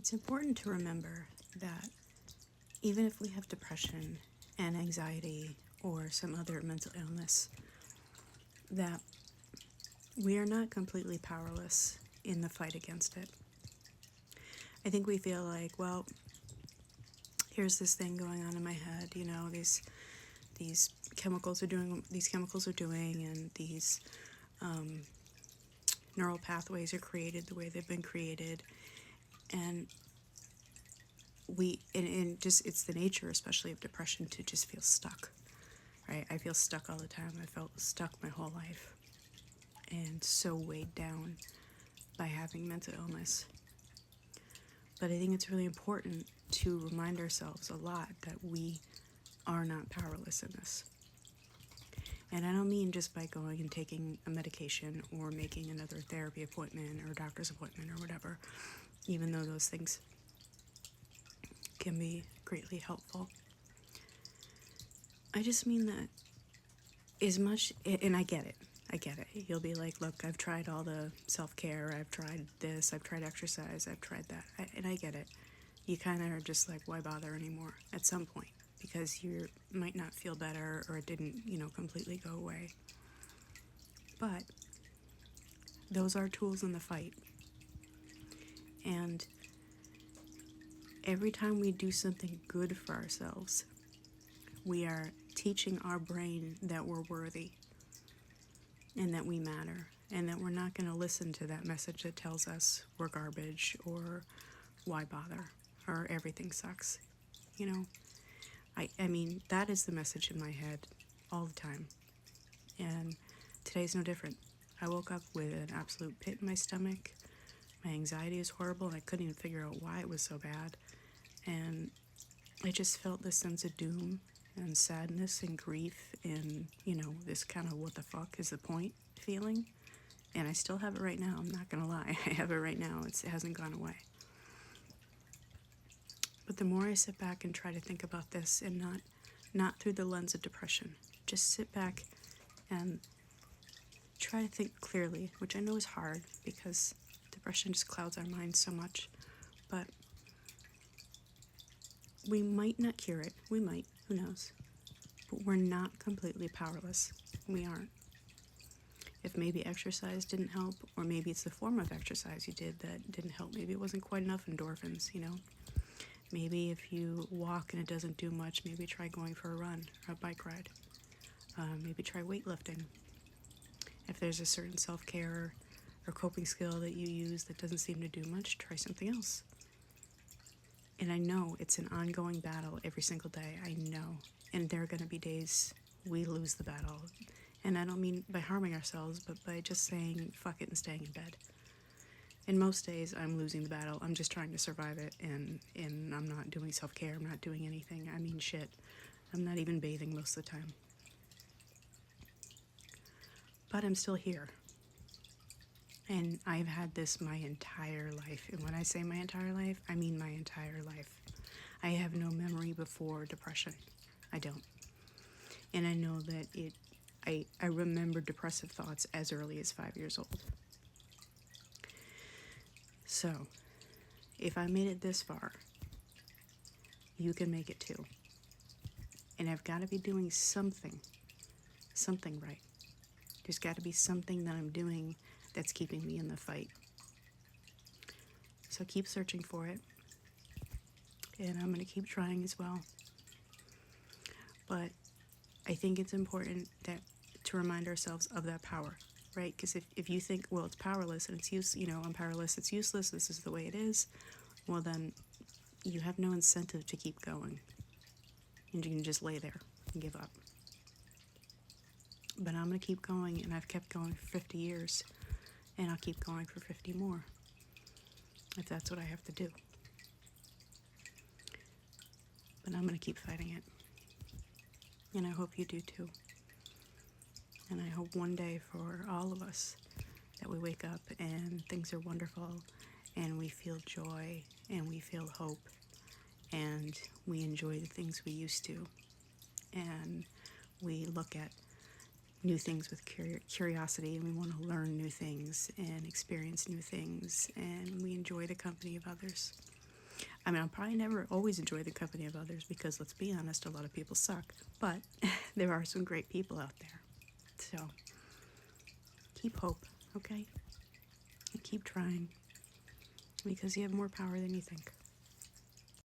It's important to remember that even if we have depression and anxiety or some other mental illness, that we are not completely powerless in the fight against it. I think we feel like, well, here's this thing going on in my head, these chemicals are doing what these chemicals are doing, and these neural pathways are created the way they've been created, and and just it's the nature, especially of depression, to just feel stuck, right? I feel stuck all the time. I felt stuck my whole life, and so weighed down by having mental illness. But I think it's really important to remind ourselves a lot that we are not powerless in this. And I don't mean just by going and taking a medication or making another therapy appointment or doctor's appointment or whatever, even though those things can be greatly helpful. I just mean that as much, and I get it. You'll be like, look, I've tried all the self-care, I've tried this, I've tried exercise, I've tried that, and I get it. You kind of are just like, why bother anymore at some point? Because you might not feel better, or it didn't, completely go away. But those are tools in the fight. And every time we do something good for ourselves, we are teaching our brain that we're worthy and that we matter, and that we're not going to listen to that message that tells us we're garbage, or why bother, or everything sucks. I mean, that is the message in my head all the time. And today's no different. I woke up with an absolute pit in my stomach. My anxiety is horrible, and I couldn't even figure out why it was so bad. And I just felt this sense of doom and sadness and grief and, this kind of what the fuck is the point feeling. And I still have it right now, I'm not gonna lie. I have it right now, it hasn't gone away. But the more I sit back and try to think about this, and not through the lens of depression, just sit back and try to think clearly, which I know is hard because depression just clouds our minds so much. But we might not cure it. We might. Who knows? But we're not completely powerless. We aren't. If maybe exercise didn't help, or maybe it's the form of exercise you did that didn't help. Maybe it wasn't quite enough endorphins, Maybe if you walk and it doesn't do much, maybe try going for a run or a bike ride. Maybe try weightlifting. If there's a certain self-care or coping skill that you use that doesn't seem to do much, try something else. And I know it's an ongoing battle every single day. I know. And there are going to be days we lose the battle. And I don't mean by harming ourselves, but by just saying fuck it and staying in bed. And most days I'm losing the battle. I'm just trying to survive it, and I'm not doing self-care. I'm not doing anything. I mean, shit. I'm not even bathing most of the time. But I'm still here. And I've had this my entire life. And when I say my entire life, I mean my entire life. I have no memory before depression. I don't. And I know that I remember depressive thoughts as early as 5 years old. So, if I made it this far, you can make it too. And I've got to be doing something right. There's got to be something that I'm doing that's keeping me in the fight. So keep searching for it. And I'm going to keep trying as well. But I think it's important to remind ourselves of that power, right? Because if you think, well, it's powerless and it's I'm powerless, it's useless, this is the way it is, well then you have no incentive to keep going. And you can just lay there and give up. But I'm going to keep going, and I've kept going for 50 years, and I'll keep going for 50 more, if that's what I have to do. But I'm going to keep fighting it. And I hope you do too. And I hope one day for all of us that we wake up and things are wonderful, and we feel joy, and we feel hope, and we enjoy the things we used to, and we look at new things with curiosity, and we want to learn new things and experience new things, and we enjoy the company of others. I mean, I'll probably never always enjoy the company of others because, let's be honest, a lot of people suck. But there are some great people out there. So keep hope, okay? And keep trying because you have more power than you think.